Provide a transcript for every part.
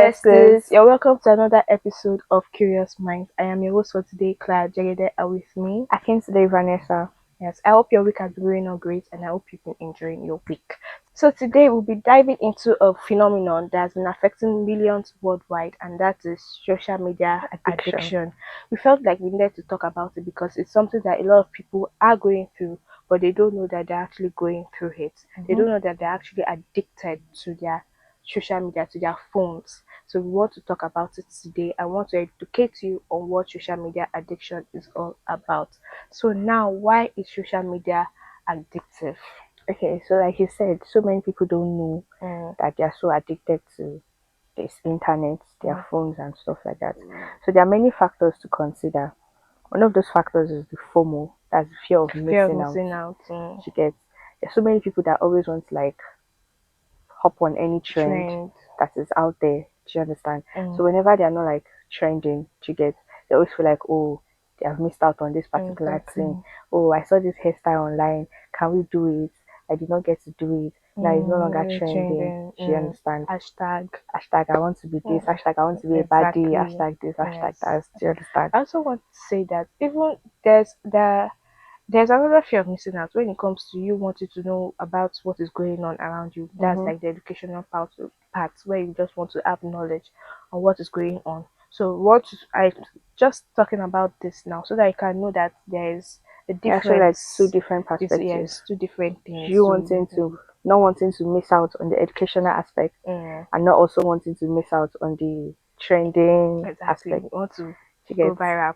besties. You're welcome to another episode of Curious Minds. I am your host for today, Clara, and with me. I came today, Vanessa. Yes, I hope your week has been going on great and I hope you've been enjoying your week. So today we'll be diving into a phenomenon that's been affecting millions worldwide, and that is social media addiction. We felt like we needed to talk about it because it's something that a lot of people are going through, but they don't know that they're actually going through it. They don't know that they're actually addicted to their social media, to their phones. So we want to talk about it today. I want to educate you on what social media addiction is all about. So now, why is social media addictive? Okay, so like you said, so many people don't know Mm, that they are so addicted to this internet, their mm, phones and stuff like that. So there are many factors to consider. One of those factors is the FOMO, that's the fear of fear of missing out. missing out. You get There's so many people that always want to like hop on any trend Trend. that is out there. Do you understand? So Mm, whenever they are not like trending, they always feel like, oh, they have missed out on this particular exactly. thing. Oh, I saw this hairstyle online. Can we do it? I did not get to do it. Now it's no longer trending. Trending. Do you understand? Hashtag. Hashtag I want to be this. Mm, Hashtag I want to be a baddie. exactly. Hashtag this. Hashtag Yes. that. Do you understand? I also want to say that even there's another fear of missing out when it comes to you wanting to know about what is going on around you. That's Mm-hmm. like the educational part where you just want to have knowledge on what is going on. So what I just talking about this now so that I can know that there is a There are actually like two difference. different It's perspectives. yes, two different things. You So wanting to not wanting to miss out on the educational aspect mm, and not also wanting to miss out on the trending exactly, aspect. you want to You go get viral.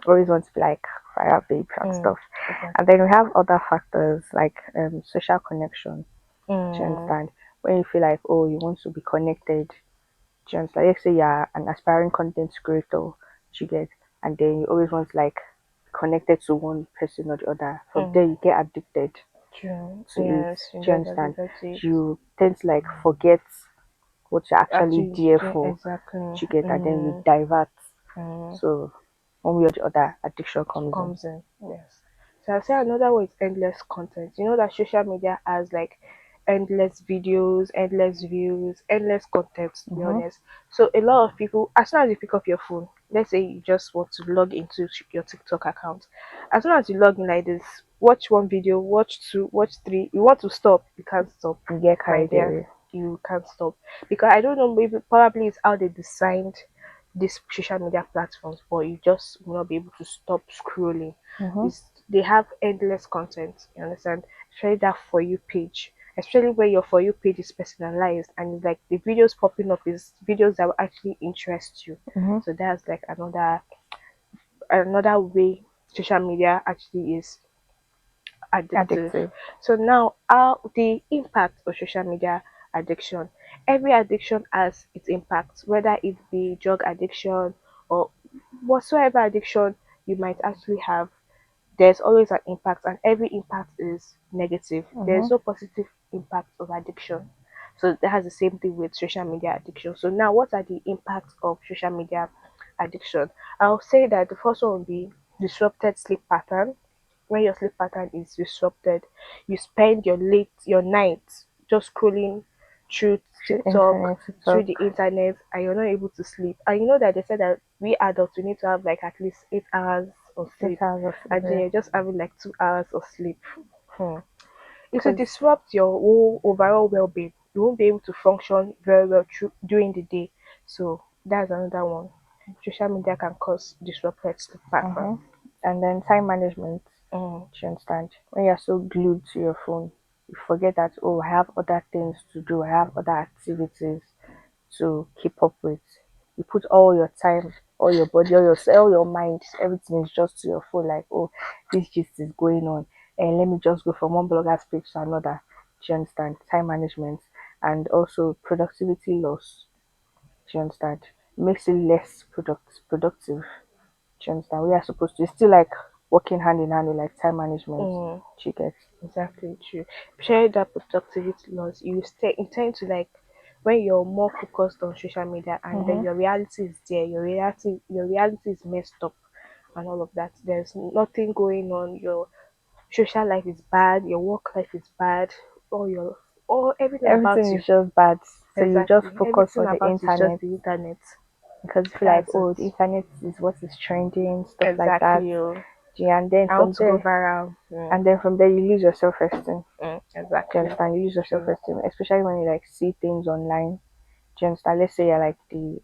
always want to be like fire babe and Mm, stuff. And exactly. then we have other factors like social connection. Do you Mm, understand? When you feel like oh you want to be connected, do you understand? Let's say you're an aspiring content creator, do you get, and then you always want to like connected to one person or the other. From there mm, you get addicted true. to it. Yes, you Do you get understand? addicted to it. You tend to like forget what you're actually Actually, there for. exactly. Do you get, and then you divert. So one way or the other, addiction comes in. Comes in. Yes. So I say another way is endless content. You know that social media has like endless videos, endless views, endless content to be Mm-hmm. honest. So a lot of people, as soon as you pick up your phone, let's say you just want to log into your TikTok account, as soon as you log in like this, watch one video, watch two, watch three, you want to stop, you can't stop, You get my carried dear. away. You can't stop because I don't know, maybe probably it's how they designed these social media platforms, but you just will not be able to stop scrolling. Mm-hmm. It's, they have endless content, you understand? Especially that for you page. Especially where your for you page is personalized and it's like the videos popping up is videos that will actually interest you. Mm-hmm. So that's like another way social media actually is addictive. Addictive. So now, how the impact of social media addiction. Every addiction has its impact, whether it be drug addiction or whatsoever addiction you might actually have. There's always an impact, and every impact is negative. Mm-hmm. There's no positive impact of addiction. So that has the same thing with social media addiction. So now, what are the impacts of social media addiction? I'll say that the first one will be disrupted sleep pattern. When your sleep pattern is disrupted, you spend your nights just scrolling through Through TikTok, internet, through TikTok. the internet, and you're not able to sleep. And you know that they said that we adults we need to have like at least 8 hours of Eight sleep, hours of and then sleep. you're just having like 2 hours of sleep. Hmm. It will Because disrupt your whole overall well-being. You won't be able to function very well during the day. So that's another one. Social media can cause disrupted sleep pattern. mm-hmm. And then time management. Mm. Do you understand? When you're so glued to your phone, you forget that oh I have other things to do, I have other activities to keep up with. You put all your time, all your body, all your mind, everything is just to your phone. Like, oh, this gist is going on, and let me just go from one blogger's page to another. Do you understand? Time management and also productivity loss. Do you understand? Makes it less productive. Do you understand? We are supposed to it's still like working hand in hand with like time management. Mm. Do you get? Exactly true. Share that productivity loss. You tend to like when you're more focused on social media and then Mm-hmm. your reality is there, your reality is messed up and all of that. There's nothing going on. Your social life is bad, your work life is bad, all your all everything about Everything you. is just bad. So you just Exactly. focus Everything on the about you is just internet the internet. because you feel like, That's it. oh, the internet is what is trending, stuff like that. Exactly. Oh. Yeah, I want to go viral. and then from there you lose your self esteem. Do you Exactly. understand? You lose your self True. esteem, especially when you like see things online. Do you understand? Let's say you're like the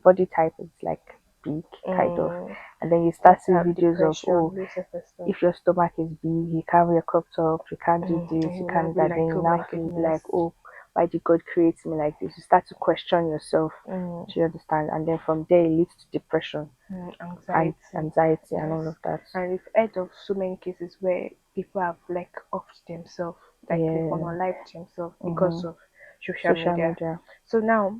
body type is like big, kind of, Mm. and then you Start start to seeing have videos of, depression, oh, low self-esteem. if your stomach is big, you can't wear crop top, you can't do And this, you you now can't be that. Then like, you oh now my feel goodness. like, oh, why did God create me like this? You start to question yourself. Mm. Do you understand? And then from there, it leads to depression and Anxiety. anxiety and Yes. all of that. And we've heard of so many cases where people have like offed themselves, like they've Yeah. unalived themselves because Mm-hmm. of social Social media. media. So now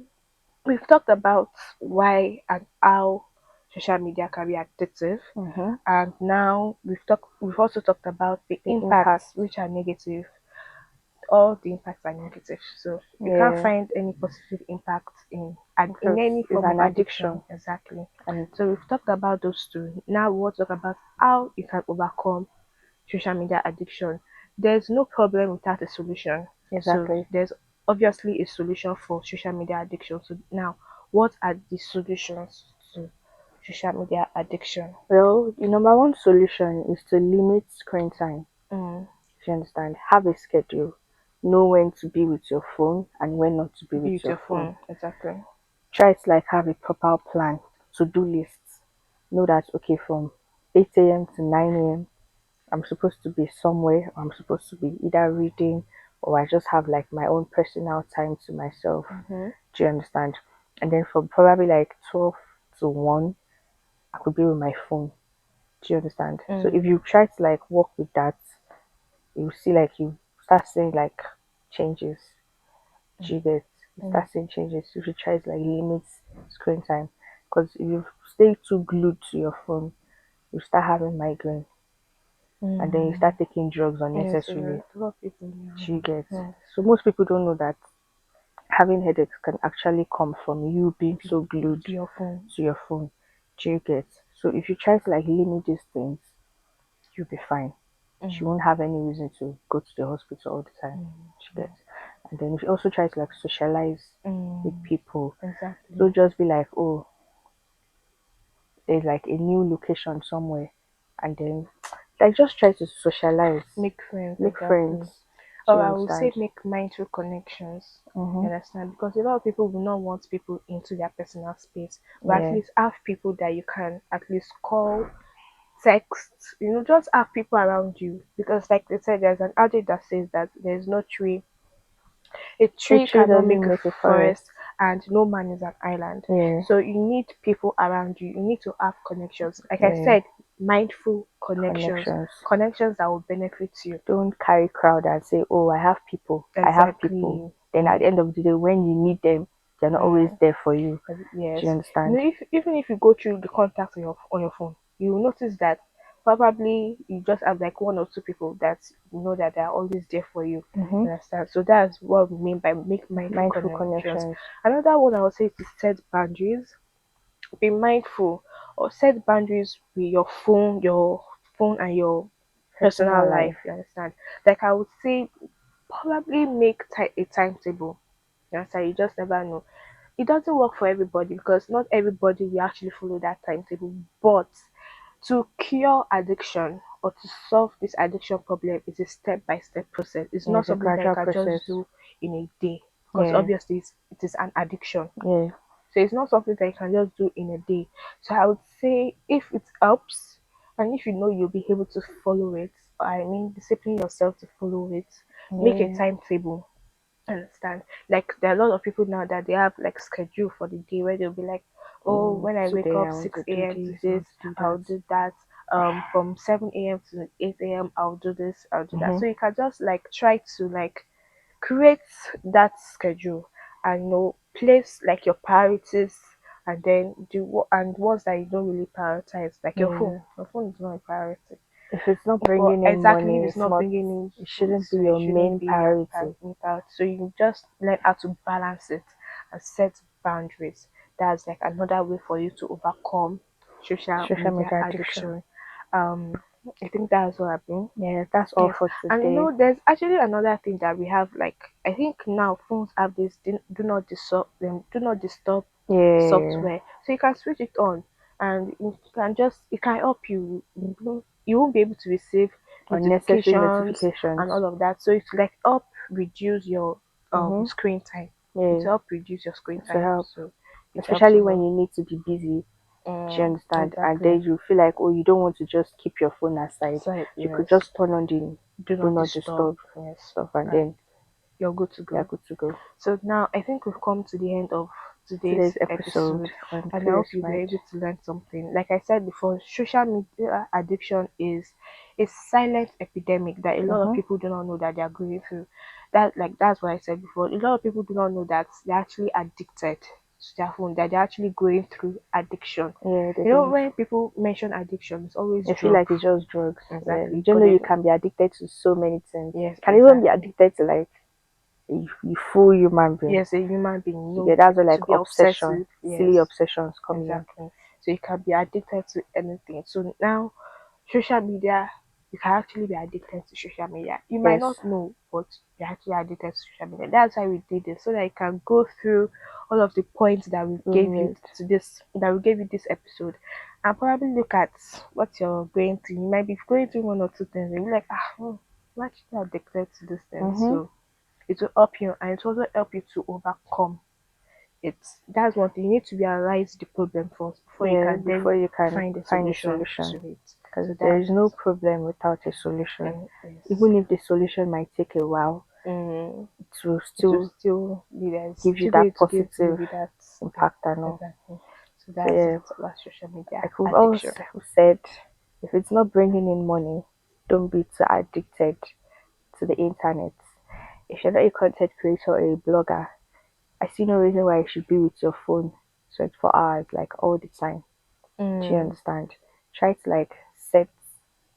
we've talked about why and how social media can be addictive, Mm-hmm. and now we've also talked about the The impact. impacts which are negative. All the impacts are negative, so you can't Yeah. find any positive impact in Because any it's form an of addiction. addiction. Exactly. And So we've talked about those two. Now we'll talk about how you can overcome social media addiction. There's no problem without a solution. So exactly. there's obviously a solution for social media addiction. So now, what are the solutions to social media addiction? Well, the number one solution is to limit screen time. Mm, If you understand, have a schedule. Know when to be with your phone and when not to be be with with your your phone. phone. Exactly. Try to like have a proper plan, to do lists. Know that okay, from 8 a.m. to 9 a.m. I'm supposed to be somewhere, or I'm supposed to be either reading or I just have like my own personal time to myself. Mm-hmm. Do you understand? And then from probably like 12 to 1, I could be with my phone. Do you understand? So if Mm, you try to like work with that, you see like you start seeing like changes. Do you get? You mm, start seeing changes. You should try to like limit screen time. Because if you stay too glued to your phone, you start having migraine and then you mm. start taking drugs Yes, a unnecessarily. lot of people Do you get? now. So most people don't know that having headaches can actually come from you being so glued To your phone. to your phone. Do you get? So if you try to like limit these things, you'll be fine. She Mm, won't have any reason to go to the hospital all the time. She mm, gets. And then if you also try to like socialize with mm. people, Exactly. don't just be like, oh, there's like a new location somewhere, and then like just try to socialize, Make friends, make friends. exactly. Do Or you I would say understand? make mindful connections. Mm-hmm. You understand? Because a lot of people will not want people into their personal space, but at Yeah, least have people that you can at least call, text, just have people around you. Because, like they said, there's an adage that says that there's no tree, a a tree tree cannot make doesn't a make a forest. forest, and no man is an island. Yeah, So you need people around you. You need to have connections. Like I yeah, said, mindful connections, connections. connections that will benefit you. Don't carry crowd and say, oh, I have people, I have people. Exactly. Then at the end of the day, when you need them, they're not always Mm. there for you. Do you Yes. understand? If even if you go through the contacts on your phone, you will notice that probably you just have like one or two people that you know that they're always there for you. Mm-hmm. Understand? So that's what we mean by make mindful Mindful connections. connections. Another one I would say is to set boundaries. Be mindful or set boundaries with your phone and your Personal personal life. life. You understand? Like I would say, probably make a timetable. You understand? You just never know. It doesn't work for everybody because not everybody will actually follow that timetable. But to cure addiction or to solve this addiction problem is a step by step process. It's Yeah, not it's a something that you gradual can process. just do in a day because Yeah, obviously it is an addiction. yeah, So it's not something that you can just do in a day. So I would say if it helps and if you know you'll be able to follow it, I mean discipline yourself to follow it, make a yeah. timetable. Understand? Like there are a lot of people now that they have like schedule for the day where they'll be like, oh, when I wake Today up I want to 6 do a.m. to this, I this, want to do I'll that. do that. From 7 a.m. to 8 a.m. I'll do this, I'll do that. Mm-hmm. So you can just like try to like create that schedule and place like your priorities and then and ones that you don't really prioritize, like your phone. Yeah. Your phone is not a priority. If it's not But bringing in exactly, if money, it's it's not not. bringing in It food, shouldn't be so it your shouldn't main be your priority. impact. So you just learn how to balance it and set boundaries. That's like another way for you to overcome social Social media media addiction. addiction. I think that's what happened. Yeah, that's all Yes, for and today. there's actually another thing that we have. Like, I think now phones have this do not disturb Yeah, software, so you can switch it on, and it can help you. You won't be able to receive unnecessary notifications and notifications. all of that. So it's like help reduce your Mm-hmm. screen time. It Yeah, help reduce your screen to time. help, So it helps a especially when lot. you need to be busy. Do you understand? And Exactly. then you feel like, oh, you don't want to just keep your phone aside. So You could yes, just turn on the do do not not disturb. disturb Yes, stuff, and and then you're good to you're go. good to go. So now I think we've come to the end of today's Today's episode episode, on and I hope Curious you'll be Mind. able to learn something. Like I said before, social media addiction is a silent epidemic that a lot of Mm-hmm. people do not know that they are going through. That's what I said before. A lot of people do not know that they're actually addicted to their phone, that they're actually going through addiction. Yeah, they You know, don't. when people mention addiction, it's always I feel drug. like it's just drugs. Yeah, Exactly, you don't because know they you don't. can be addicted to so many things. Yes, Can even be exactly. addicted to like a full human being. Yes, a human being, You get that's where to like be obsession, obsessive. silly Yes, obsessions comes in. exactly. So you can be addicted to anything. So now, social media, you can actually be addicted to social media. You might Yes, not know, but you're actually addicted to social media. That's why we did this, so that you can go through all of the points that we we gave you made. that we gave you this episode, and probably look at what you're going through. You might be going through one or two things, and you're like, I'm actually addicted to this thing. Mm-hmm. So it will help you, and it will also help you to overcome it. That's one thing. You need to realize the problem first before you Yeah, can then before you can find a find a solution to solution. it. So Because there that's is no problem without a solution. yes. Even if the solution might take a while, Mm, it will it will still still be there. It's give you still going that to give positive you that thing. impact and all. Exactly. So So that's it yeah, about social media like we've all addiction. said, if it's not bringing in money, don't be too addicted to the internet. If you're not a content creator or a blogger, I see no reason why you should be with your phone 24 hours, like all the time. Do you Mm, understand? Try to like set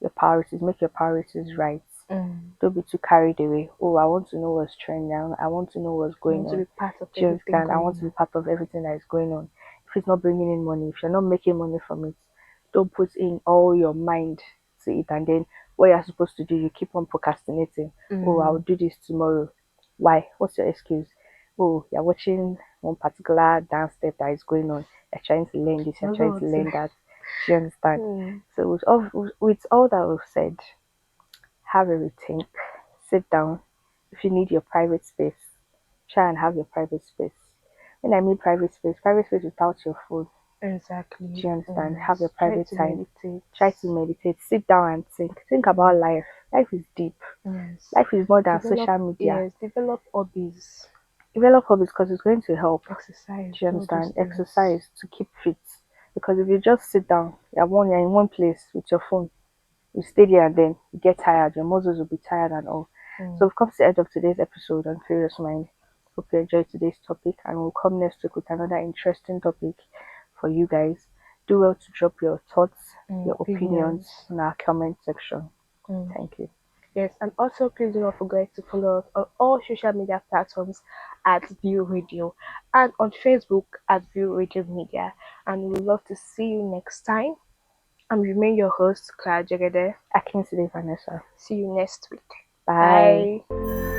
your priorities, make your priorities right. mm. Don't be too carried away. Oh, I want to know what's trending. I want to know what's You going want to be on. part of Do you everything understand? I going want to be on. part of everything that is going on. If it's not bringing in money, if you're not making money from it, don't put in all your mind to it. And then what you're supposed to do, you keep on procrastinating. Oh, I'll Mm, do this tomorrow. Why? What's your excuse? Oh, you're watching one particular dance step that is going on. You're trying to learn this. you You're also trying to want to. learn that. Do you understand? Mm, So with all that we've said, have a rethink, sit down. If you need your private space, try and have your private space. When I mean private space without your phone. exactly. Do you understand? Have your Yes. Try private to time. meditate. Try to meditate. Sit down and think. Think about life. Life is deep. Yes. Life is more than Develop, social media. yes, develop hobbies, Develop hobbies because it's going to help. exercise, Do you all those understand? things. Exercise to keep fit. Because if you just sit down, you're in one place with your phone, you stay there and then you get tired, your muscles will be tired and all. So Mm, we've come to the end of today's episode on Curious Mind. Hope you enjoyed today's topic and we'll come next week with another interesting topic for you guys. Do well to drop your thoughts, your opinions opinions. in our comment section. Mm. Thank you. Yes, and also please do not forget to follow us on all social media platforms at View Radio and on Facebook at View Radio Media. And we would love to see you next time. And remain your host, Clara Jagede. Akin today, Vanessa. See you next week. Bye. Bye.